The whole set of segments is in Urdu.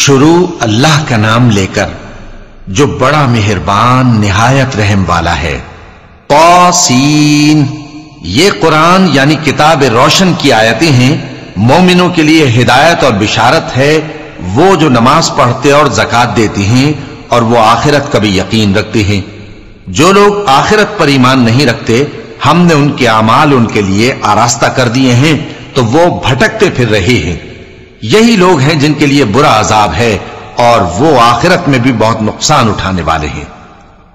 شروع اللہ کا نام لے کر جو بڑا مہربان نہایت رحم والا ہے۔ طاسین، یہ قرآن یعنی کتاب روشن کی آیتیں ہیں، مومنوں کے لیے ہدایت اور بشارت ہے، وہ جو نماز پڑھتے اور زکات دیتے ہیں اور وہ آخرت کا بھی یقین رکھتے ہیں۔ جو لوگ آخرت پر ایمان نہیں رکھتے، ہم نے ان کے اعمال ان کے لیے آراستہ کر دیے ہیں تو وہ بھٹکتے پھر رہے ہیں۔ یہی لوگ ہیں جن کے لیے برا عذاب ہے اور وہ آخرت میں بھی بہت نقصان اٹھانے والے ہیں۔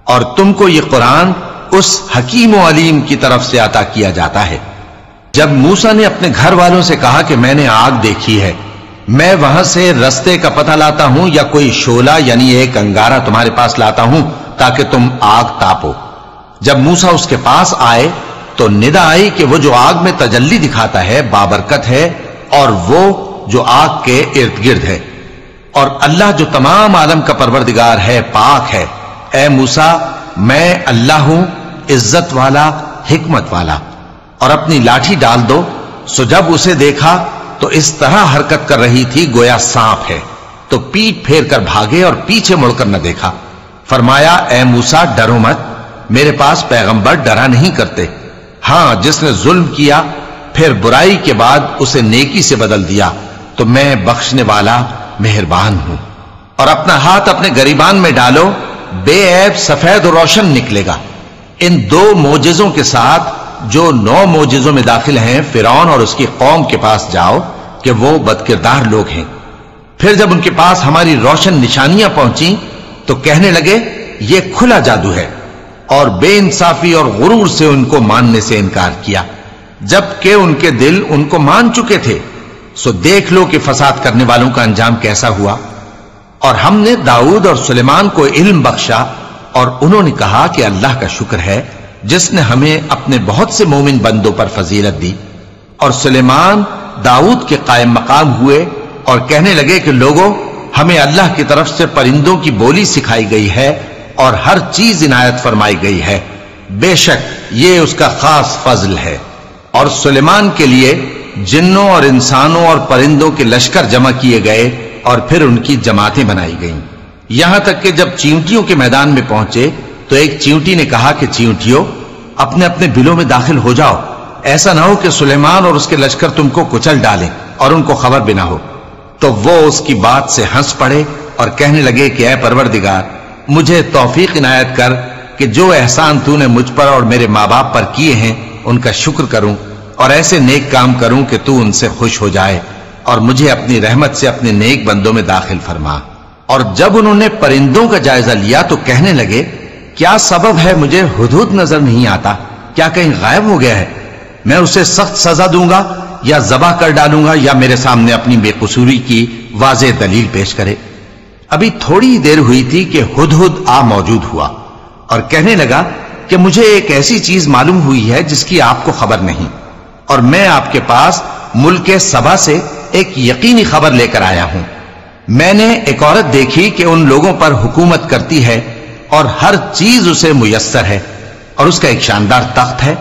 اور تم کو یہ قرآن اس حکیم و علیم کی طرف سے عطا کیا جاتا ہے۔ جب موسیٰ نے اپنے گھر والوں سے کہا کہ میں نے آگ دیکھی ہے، میں وہاں سے رستے کا پتہ لاتا ہوں یا کوئی شعلہ یعنی ایک انگارہ تمہارے پاس لاتا ہوں تاکہ تم آگ تاپو۔ جب موسیٰ اس کے پاس آئے تو ندا آئی کہ وہ جو آگ میں تجلی دکھاتا ہے بابرکت ہے، اور وہ جو آگ کے ارد گرد ہے، اور اللہ جو تمام عالم کا پروردگار ہے پاک ہے۔ اے موسیٰ، میں اللہ ہوں، عزت والا، حکمت والا، اور اپنی لاٹھی ڈال دو۔ سو جب اسے دیکھا تو اس طرح حرکت کر رہی تھی گویا سانپ ہے، تو پیٹ پھیر کر بھاگے اور پیچھے مڑ کر نہ دیکھا۔ فرمایا، اے موسیٰ ڈرو مت، میرے پاس پیغمبر ڈرا نہیں کرتے۔ ہاں، جس نے ظلم کیا پھر برائی کے بعد اسے نیکی سے بدل دیا تو میں بخشنے والا مہربان ہوں۔ اور اپنا ہاتھ اپنے گریبان میں ڈالو، بے عیب سفید و روشن نکلے گا۔ ان 2 معجزوں کے ساتھ جو 9 معجزوں میں داخل ہیں فرعون اور اس کی قوم کے پاس جاؤ کہ وہ بدکردار لوگ ہیں۔ پھر جب ان کے پاس ہماری روشن نشانیاں پہنچیں تو کہنے لگے یہ کھلا جادو ہے، اور بے انصافی اور غرور سے ان کو ماننے سے انکار کیا، جبکہ ان کے دل ان کو مان چکے تھے۔ سو دیکھ لو کہ فساد کرنے والوں کا انجام کیسا ہوا۔ اور ہم نے داؤد اور سلیمان کو علم بخشا، اور انہوں نے کہا کہ اللہ کا شکر ہے جس نے ہمیں اپنے بہت سے مومن بندوں پر فضیلت دی۔ اور سلیمان داؤد کے قائم مقام ہوئے اور کہنے لگے کہ لوگوں، ہمیں اللہ کی طرف سے پرندوں کی بولی سکھائی گئی ہے اور ہر چیز عنایت فرمائی گئی ہے، بے شک یہ اس کا خاص فضل ہے۔ اور سلیمان کے لیے جنوں اور انسانوں اور پرندوں کے لشکر جمع کیے گئے اور پھر ان کی جماعتیں بنائی گئیں، یہاں تک کہ جب چیونٹیوں کے میدان میں پہنچے تو ایک چیونٹی نے کہا کہ چیونٹیوں، اپنے اپنے بلوں میں داخل ہو جاؤ، ایسا نہ ہو کہ سلیمان اور اس کے لشکر تم کو کچل ڈالیں اور ان کو خبر بھی نہ ہو۔ تو وہ اس کی بات سے ہنس پڑے اور کہنے لگے کہ اے پروردگار، مجھے توفیق عنایت کر کہ جو احسان تو نے مجھ پر اور میرے ماں باپ پر کیے ہیں ان کا شکر کروں، اور ایسے نیک کام کروں کہ تو ان سے خوش ہو جائے، اور مجھے اپنی رحمت سے اپنے نیک بندوں میں داخل فرما۔ اور جب انہوں نے پرندوں کا جائزہ لیا تو کہنے لگے کیا سبب ہے مجھے ہدہد نظر نہیں آتا؟ کیا کہیں غائب ہو گیا ہے؟ میں اسے سخت سزا دوں گا یا ذبح کر ڈالوں گا یا میرے سامنے اپنی بے قصوری کی واضح دلیل پیش کرے۔ ابھی تھوڑی دیر ہوئی تھی کہ ہدہد آ موجود ہوا اور کہنے لگا کہ مجھے ایک ایسی چیز معلوم ہوئی ہے جس کی آپ کو خبر نہیں، اور میں آپ کے پاس ملک سبا سے ایک یقینی خبر لے کر آیا ہوں۔ میں نے ایک عورت دیکھی کہ ان لوگوں پر حکومت کرتی ہے اور ہر چیز اسے میسر ہے، اور اس کا ایک شاندار تخت ہے۔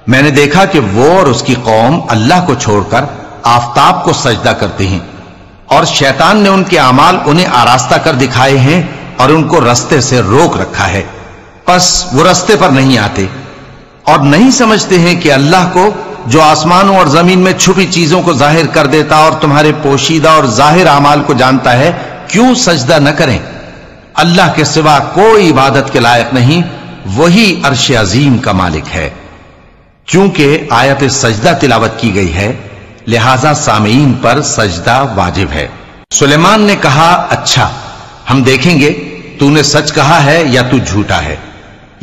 میں نے دیکھا کہ وہ اور اس کی قوم اللہ کو چھوڑ کر آفتاب کو سجدہ کرتے ہیں، اور شیطان نے ان کے اعمال انہیں آراستہ کر دکھائے ہیں اور ان کو رستے سے روک رکھا ہے، پس وہ رستے پر نہیں آتے، اور نہیں سمجھتے ہیں کہ اللہ کو جو آسمانوں اور زمین میں چھپی چیزوں کو ظاہر کر دیتا اور تمہارے پوشیدہ اور ظاہر اعمال کو جانتا ہے، کیوں سجدہ نہ کریں؟ اللہ کے سوا کوئی عبادت کے لائق نہیں، وہی عرش عظیم کا مالک ہے۔ چونکہ آیت سجدہ تلاوت کی گئی ہے لہذا سامعین پر سجدہ واجب ہے۔ سلیمان نے کہا اچھا، ہم دیکھیں گے تو نے سچ کہا ہے یا تو جھوٹا ہے۔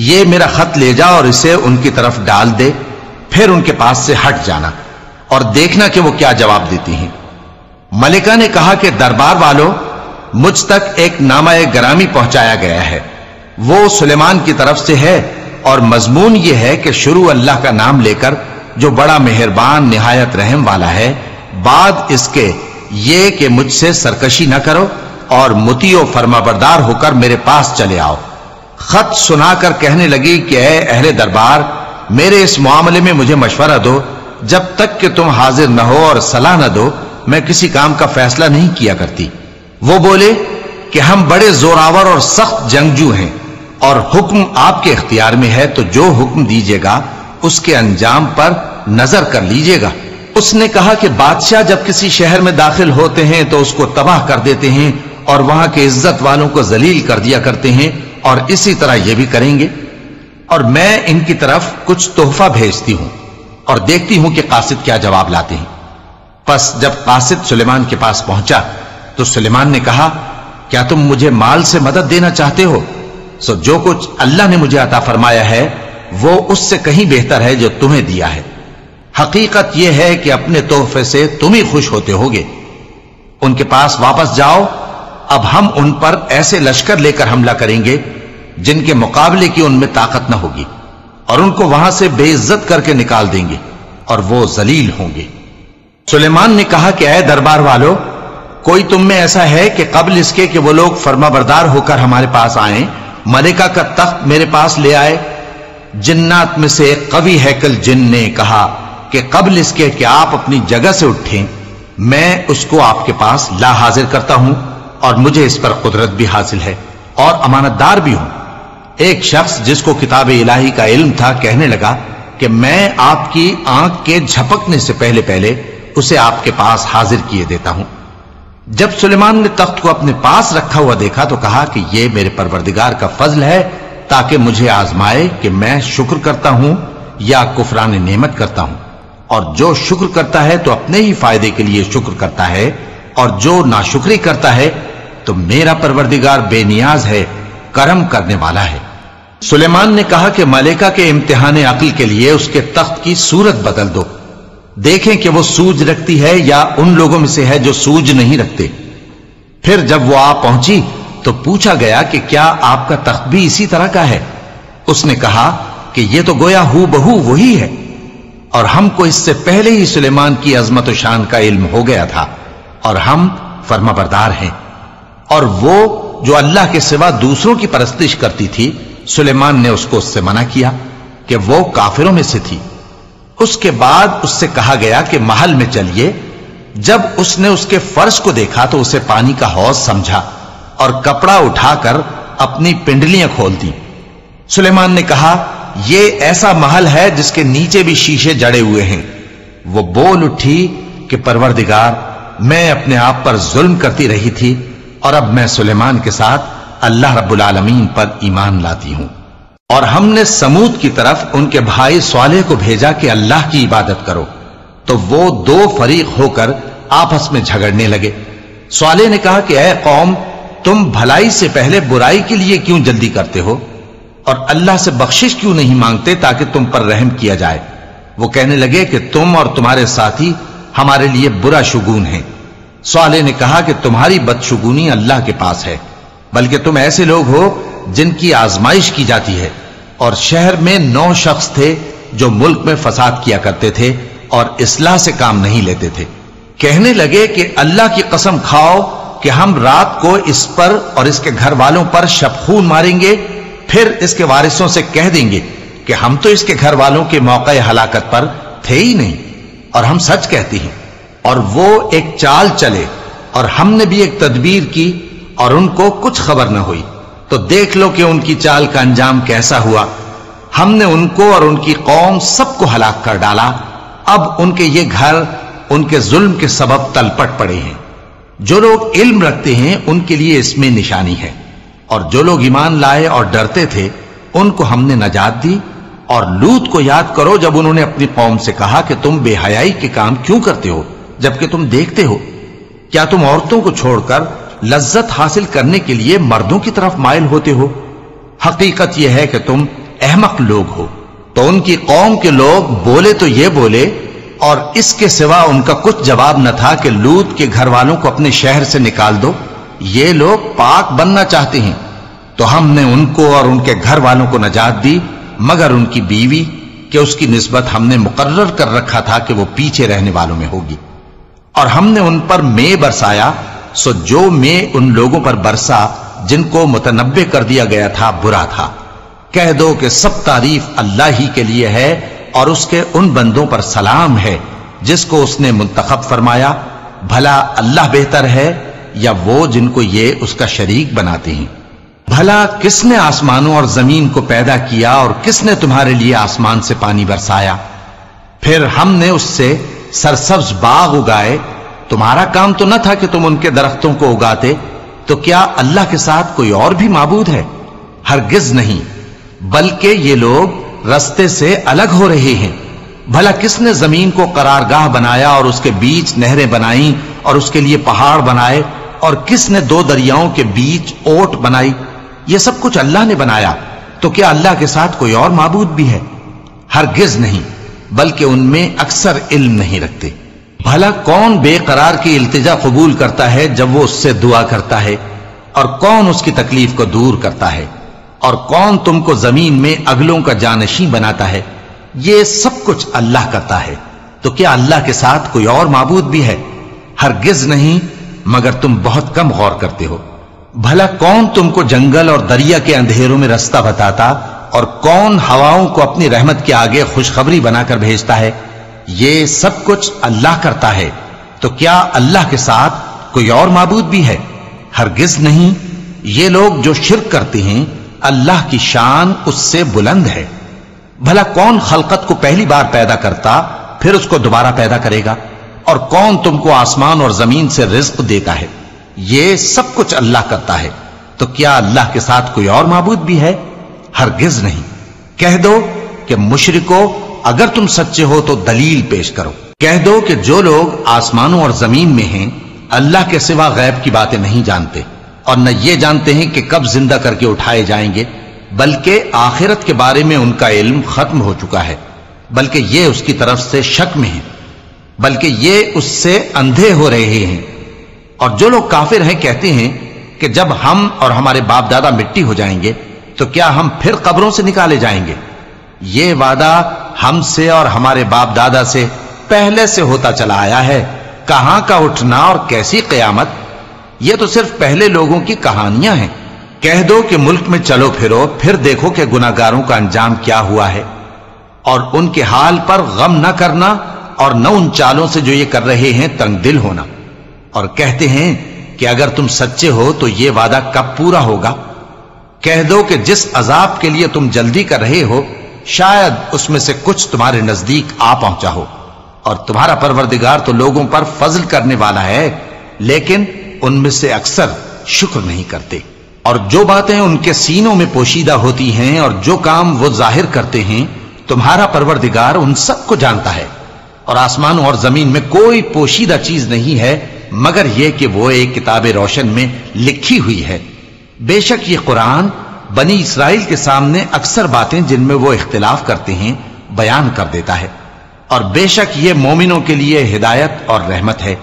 یہ میرا خط لے جا اور اسے ان کی طرف ڈال دے، پھر ان کے پاس سے ہٹ جانا اور دیکھنا کہ وہ کیا جواب دیتی ہیں۔ ملکہ نے کہا کہ دربار والوں، مجھ تک ایک نامہ گرامی پہنچایا گیا ہے، وہ سلیمان کی طرف سے ہے، اور مضمون یہ ہے کہ شروع اللہ کا نام لے کر جو بڑا مہربان نہایت رحم والا ہے، بعد اس کے یہ کہ مجھ سے سرکشی نہ کرو اور مطیع و فرما بردار ہو کر میرے پاس چلے آؤ۔ خط سنا کر کہنے لگی کہ اے اہل دربار، میرے اس معاملے میں مجھے مشورہ دو، جب تک کہ تم حاضر نہ ہو اور صلاح نہ دو میں کسی کام کا فیصلہ نہیں کیا کرتی۔ وہ بولے کہ ہم بڑے زوراور اور سخت جنگجو ہیں اور حکم آپ کے اختیار میں ہے، تو جو حکم دیجیے گا اس کے انجام پر نظر کر لیجیے گا۔ اس نے کہا کہ بادشاہ جب کسی شہر میں داخل ہوتے ہیں تو اس کو تباہ کر دیتے ہیں اور وہاں کے عزت والوں کو ذلیل کر دیا کرتے ہیں، اور اسی طرح یہ بھی کریں گے۔ اور میں ان کی طرف کچھ تحفہ بھیجتی ہوں اور دیکھتی ہوں کہ قاصد کیا جواب لاتے ہیں۔ پس جب قاصد سلیمان کے پاس پہنچا تو سلیمان نے کہا، کیا تم مجھے مال سے مدد دینا چاہتے ہو؟ سو جو کچھ اللہ نے مجھے عطا فرمایا ہے وہ اس سے کہیں بہتر ہے جو تمہیں دیا ہے۔ حقیقت یہ ہے کہ اپنے تحفے سے تم ہی خوش ہوتے ہوگے۔ ان کے پاس واپس جاؤ، اب ہم ان پر ایسے لشکر لے کر حملہ کریں گے جن کے مقابلے کی ان میں طاقت نہ ہوگی، اور ان کو وہاں سے بے عزت کر کے نکال دیں گے اور وہ ذلیل ہوں گے۔ سلیمان نے کہا کہ اے دربار والو، کوئی تم میں ایسا ہے کہ قبل اس کے کہ وہ لوگ فرما بردار ہو کر ہمارے پاس آئیں، ملکہ کا تخت میرے پاس لے آئے؟ جنات میں سے ایک قوی ہیکل جن نے کہا کہ قبل اس کے کہ آپ اپنی جگہ سے اٹھیں میں اس کو آپ کے پاس لا حاضر کرتا ہوں، اور مجھے اس پر قدرت بھی حاصل ہے اور امانت دار بھی ہوں۔ ایک شخص جس کو کتاب الہی کا علم تھا کہنے لگا کہ میں آپ کی آنکھ کے جھپکنے سے پہلے پہلے اسے آپ کے پاس حاضر کیے دیتا ہوں۔ جب سلیمان نے تخت کو اپنے پاس رکھا ہوا دیکھا تو کہا کہ یہ میرے پروردگار کا فضل ہے تاکہ مجھے آزمائے کہ میں شکر کرتا ہوں یا کفران نعمت کرتا ہوں، اور جو شکر کرتا ہے تو اپنے ہی فائدے کے لیے شکر کرتا ہے، اور جو ناشکری کرتا ہے تو میرا پروردگار بے نیاز ہے، کرم کرنے والا ہے۔ سلیمان نے کہا کہ ملکہ کے امتحان عقل کے لیے اس کے تخت کی صورت بدل دو، دیکھیں کہ وہ سوج رکھتی ہے یا ان لوگوں میں سے ہے جو سوج نہیں رکھتے۔ پھر جب وہ آ پہنچی تو پوچھا گیا کہ کیا آپ کا تخت بھی اسی طرح کا ہے؟ اس نے کہا کہ یہ تو گویا ہو بہو وہی ہے، اور ہم کو اس سے پہلے ہی سلیمان کی عظمت و شان کا علم ہو گیا تھا، اور ہم فرما بردار ہیں۔ اور وہ جو اللہ کے سوا دوسروں کی پرستش کرتی تھی، سلیمان نے اس کو اس سے منع کیا کہ وہ کافروں میں سے تھی۔ اس کے بعد اس سے کہا گیا کہ محل میں چلیے۔ جب اس نے اس کے فرش کو دیکھا تو اسے پانی کا حوض سمجھا اور کپڑا اٹھا کر اپنی پنڈلیاں کھول دی۔ سلیمان نے کہا، یہ ایسا محل ہے جس کے نیچے بھی شیشے جڑے ہوئے ہیں۔ وہ بول اٹھی کہ پروردگار، میں اپنے آپ پر ظلم کرتی رہی تھی، اور اب میں سلیمان کے ساتھ اللہ رب العالمین پر ایمان لاتی ہوں۔ اور ہم نے سمود کی طرف ان کے بھائی صالح کو بھیجا کہ اللہ کی عبادت کرو، تو وہ دو فریق ہو کر آپس میں جھگڑنے لگے۔ صالح نے کہا کہ اے قوم، تم بھلائی سے پہلے برائی کے لیے کیوں جلدی کرتے ہو، اور اللہ سے بخشش کیوں نہیں مانگتے تاکہ تم پر رحم کیا جائے؟ وہ کہنے لگے کہ تم اور تمہارے ساتھی ہمارے لیے برا شگون ہیں۔ صالح نے کہا کہ تمہاری بدشگونی اللہ کے پاس ہے، بلکہ تم ایسے لوگ ہو جن کی آزمائش کی جاتی ہے۔ اور شہر میں 9 شخص تھے جو ملک میں فساد کیا کرتے تھے اور اصلاح سے کام نہیں لیتے تھے۔ کہنے لگے کہ اللہ کی قسم کھاؤ کہ ہم رات کو اس پر اور اس کے گھر والوں پر شبخون ماریں گے، پھر اس کے وارثوں سے کہہ دیں گے کہ ہم تو اس کے گھر والوں کے موقع ہلاکت پر تھے ہی نہیں، اور ہم سچ کہتے ہیں۔ اور وہ ایک چال چلے، اور ہم نے بھی ایک تدبیر کی اور ان کو کچھ خبر نہ ہوئی۔ تو دیکھ لو کہ ان کی چال کا انجام کیسا ہوا۔ ہم نے ان کو اور ان کی قوم سب کو ہلاک کر ڈالا۔ اب ان کے یہ گھر ان کے ظلم کے سبب تلپٹ پڑے ہیں۔ جو لوگ علم رکھتے ہیں ان کے لیے اس میں نشانی ہے، اور جو لوگ ایمان لائے اور ڈرتے تھے ان کو ہم نے نجات دی۔ اور لوط کو یاد کرو جب انہوں نے اپنی قوم سے کہا کہ تم بے حیائی کے کام کیوں کرتے ہو جبکہ تم دیکھتے ہو؟ کیا تم عورتوں کو چھوڑ کر لذت حاصل کرنے کے لیے مردوں کی طرف مائل ہوتے ہو؟ حقیقت یہ ہے کہ تم احمق لوگ ہو۔ تو ان کی قوم کے لوگ بولے تو یہ بولے، اور اس کے سوا ان کا کچھ جواب نہ تھا کہ لوط کے گھر والوں کو اپنے شہر سے نکال دو، یہ لوگ پاک بننا چاہتے ہیں۔ تو ہم نے ان کو اور ان کے گھر والوں کو نجات دی، مگر ان کی بیوی کہ اس کی نسبت ہم نے مقرر کر رکھا تھا کہ وہ پیچھے رہنے والوں میں ہوگی۔ اور ہم نے ان پر مے برسایا، سو جو مے ان لوگوں پر برسا جن کو متنبع کر دیا گیا تھا برا تھا۔ کہہ دو کہ سب تعریف اللہ ہی کے لیے ہے، اور اس کے ان بندوں پر سلام ہے جس کو اس نے منتخب فرمایا۔ بھلا اللہ بہتر ہے یا وہ جن کو یہ اس کا شریک بناتے ہیں؟ بھلا کس نے آسمانوں اور زمین کو پیدا کیا اور کس نے تمہارے لیے آسمان سے پانی برسایا؟ پھر ہم نے اس سے سرسبز باغ اگائے، تمہارا کام تو نہ تھا کہ تم ان کے درختوں کو اگاتے؟ تو کیا اللہ کے ساتھ کوئی اور بھی معبود ہے؟ ہرگز نہیں، بلکہ یہ لوگ رستے سے الگ ہو رہے ہیں۔ بھلا کس نے زمین کو قرارگاہ بنایا اور اس کے بیچ نہریں بنائیں اور اس کے لیے پہاڑ بنائے، اور کس نے دو دریاؤں کے بیچ اوٹ بنائی؟ یہ سب کچھ اللہ نے بنایا، تو کیا اللہ کے ساتھ کوئی اور معبود بھی ہے؟ ہرگز نہیں، بلکہ ان میں اکثر علم نہیں رکھتے۔ بھلا کون بے قرار کی التجا قبول کرتا ہے جب وہ اس سے دعا کرتا ہے، اور کون اس کی تکلیف کو دور کرتا ہے، اور کون تم کو زمین میں اگلوں کا جانشین بناتا ہے؟ یہ سب کچھ اللہ کرتا ہے، تو کیا اللہ کے ساتھ کوئی اور معبود بھی ہے؟ ہرگز نہیں، مگر تم بہت کم غور کرتے ہو۔ بھلا کون تم کو جنگل اور دریا کے اندھیروں میں رستہ بتاتا، اور کون ہواؤں کو اپنی رحمت کے آگے خوشخبری بنا کر بھیجتا ہے؟ یہ سب کچھ اللہ کرتا ہے، تو کیا اللہ کے ساتھ کوئی اور معبود بھی ہے؟ ہرگز نہیں۔ یہ لوگ جو شرک کرتے ہیں، اللہ کی شان اس سے بلند ہے۔ بھلا کون خلقت کو پہلی بار پیدا کرتا پھر اس کو دوبارہ پیدا کرے گا؟ اور کون تم کو آسمان اور زمین سے رزق دیتا ہے؟ یہ سب کچھ اللہ کرتا ہے، تو کیا اللہ کے ساتھ کوئی اور معبود بھی ہے؟ ہرگز نہیں۔ کہہ دو کہ مشرکو، اگر تم سچے ہو تو دلیل پیش کرو۔ کہہ دو کہ جو لوگ آسمانوں اور زمین میں ہیں اللہ کے سوا غیب کی باتیں نہیں جانتے، اور نہ یہ جانتے ہیں کہ کب زندہ کر کے اٹھائے جائیں گے، بلکہ آخرت کے بارے میں ان کا علم ختم ہو چکا ہے، بلکہ یہ اس کی طرف سے شک میں ہیں، بلکہ یہ اس سے اندھے ہو رہے ہیں۔ اور جو لوگ کافر ہیں کہتے ہیں کہ جب ہم اور ہمارے باپ دادا مٹی ہو جائیں گے تو کیا ہم پھر قبروں سے نکالے جائیں گے؟ یہ وعدہ ہم سے اور ہمارے باپ دادا سے پہلے سے ہوتا چلا آیا ہے، کہاں کا اٹھنا اور کیسی قیامت؟ یہ تو صرف پہلے لوگوں کی کہانیاں ہیں۔ کہہ دو کہ ملک میں چلو پھرو، پھر دیکھو کہ گناہگاروں کا انجام کیا ہوا ہے، اور ان کے حال پر غم نہ کرنا، اور نہ ان چالوں سے جو یہ کر رہے ہیں تنگ دل ہونا۔ اور کہتے ہیں کہ اگر تم سچے ہو تو یہ وعدہ کب پورا ہوگا؟ کہہ دو کہ جس عذاب کے لیے تم جلدی کر رہے ہو شاید اس میں سے کچھ تمہارے نزدیک آ پہنچا ہو، اور تمہارا پروردگار تو لوگوں پر فضل کرنے والا ہے، لیکن ان میں سے اکثر شکر نہیں کرتے۔ اور جو باتیں ان کے سینوں میں پوشیدہ ہوتی ہیں اور جو کام وہ ظاہر کرتے ہیں، تمہارا پروردگار ان سب کو جانتا ہے۔ اور آسمانوں اور زمین میں کوئی پوشیدہ چیز نہیں ہے مگر یہ کہ وہ ایک کتاب روشن میں لکھی ہوئی ہے۔ بے شک یہ قرآن بنی اسرائیل کے سامنے اکثر باتیں جن میں وہ اختلاف کرتے ہیں بیان کر دیتا ہے، اور بے شک یہ مومنوں کے لیے ہدایت اور رحمت ہے۔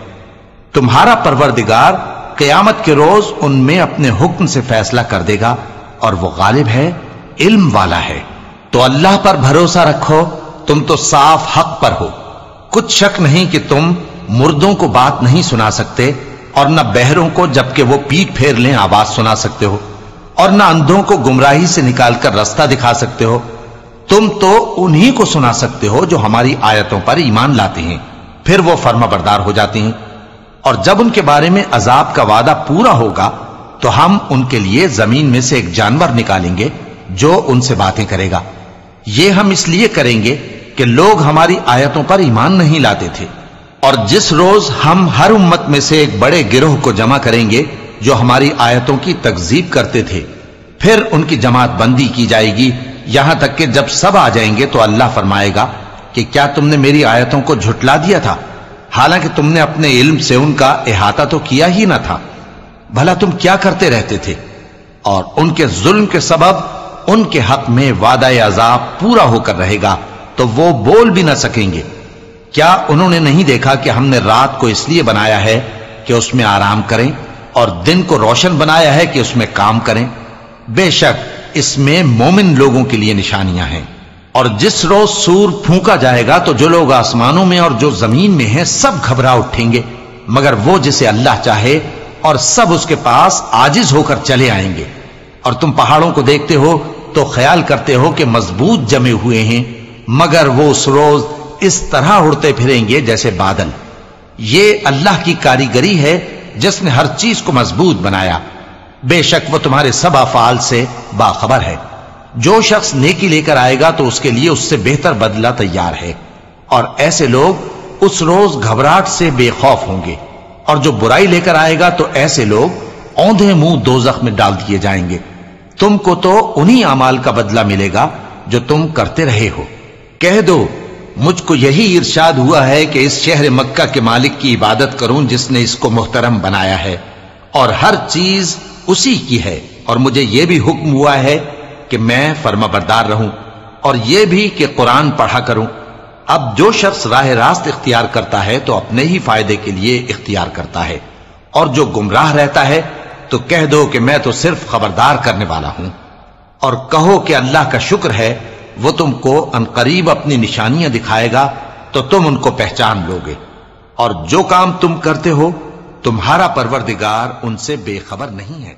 تمہارا پروردگار قیامت کے روز ان میں اپنے حکم سے فیصلہ کر دے گا، اور وہ غالب ہے، علم والا ہے۔ تو اللہ پر بھروسہ رکھو، تم تو صاف حق پر ہو۔ کچھ شک نہیں کہ تم مردوں کو بات نہیں سنا سکتے، اور نہ بہروں کو جبکہ وہ پیٹ پھیر لیں آواز سنا سکتے ہو، اور نہ اندھوں کو گمراہی سے نکال کر رستہ دکھا سکتے ہو۔ تم تو انہی کو سنا سکتے ہو جو ہماری آیتوں پر ایمان لاتے ہیں، پھر وہ فرما بردار ہو جاتے ہیں۔ اور جب ان کے بارے میں عذاب کا وعدہ پورا ہوگا تو ہم ان کے لیے زمین میں سے ایک جانور نکالیں گے جو ان سے باتیں کرے گا۔ یہ ہم اس لیے کریں گے کہ لوگ ہماری آیتوں پر ایمان نہیں لاتے تھے۔ اور جس روز ہم ہر امت میں سے ایک بڑے گروہ کو جمع کریں گے جو ہماری آیتوں کی تکذیب کرتے تھے، پھر ان کی جماعت بندی کی جائے گی، یہاں تک کہ جب سب آ جائیں گے تو اللہ فرمائے گا کہ کیا تم نے میری آیتوں کو جھٹلا دیا تھا، حالانکہ تم نے اپنے علم سے ان کا احاطہ تو کیا ہی نہ تھا؟ بھلا تم کیا کرتے رہتے تھے؟ اور ان کے ظلم کے سبب ان کے حق میں وعدہ عذاب پورا ہو کر رہے گا تو وہ بول بھی نہ سکیں گے۔ کیا انہوں نے نہیں دیکھا کہ ہم نے رات کو اس لیے بنایا ہے کہ اس میں آرام کریں، اور دن کو روشن بنایا ہے کہ اس میں کام کریں؟ بے شک اس میں مومن لوگوں کے لیے نشانیاں ہیں۔ اور جس روز سور پھونکا جائے گا تو جو لوگ آسمانوں میں اور جو زمین میں ہیں سب گھبرا اٹھیں گے، مگر وہ جسے اللہ چاہے، اور سب اس کے پاس عاجز ہو کر چلے آئیں گے۔ اور تم پہاڑوں کو دیکھتے ہو تو خیال کرتے ہو کہ مضبوط جمے ہوئے ہیں، مگر وہ اس روز اس طرح اڑتے پھریں گے جیسے بادل۔ یہ اللہ کی کاریگری ہے جس نے ہر چیز کو مضبوط بنایا، بے شک وہ تمہارے سب افعال سے باخبر ہے۔ جو شخص نیکی لے کر آئے گا تو اس کے لیے اس سے بہتر بدلہ تیار ہے، اور ایسے لوگ اس روز گھبراہٹ سے بے خوف ہوں گے، اور جو برائی لے کر آئے گا تو ایسے لوگ اوندھے منہ دوزخ میں ڈال دیے جائیں گے۔ تم کو تو انہی اعمال کا بدلہ ملے گا جو تم کرتے رہے ہو۔ کہہ دو مجھ کو یہی ارشاد ہوا ہے کہ اس شہر مکہ کے مالک کی عبادت کروں جس نے اس کو محترم بنایا ہے، اور ہر چیز اسی کی ہے، اور مجھے یہ بھی حکم ہوا ہے کہ میں فرما بردار رہوں، اور یہ بھی کہ قرآن پڑھا کروں۔ اب جو شخص راہ راست اختیار کرتا ہے تو اپنے ہی فائدے کے لیے اختیار کرتا ہے، اور جو گمراہ رہتا ہے تو کہہ دو کہ میں تو صرف خبردار کرنے والا ہوں۔ اور کہو کہ اللہ کا شکر ہے وہ تم کو عنقریب اپنی نشانیاں دکھائے گا تو تم ان کو پہچان لو گے، اور جو کام تم کرتے ہو تمہارا پروردگار ان سے بے خبر نہیں ہے۔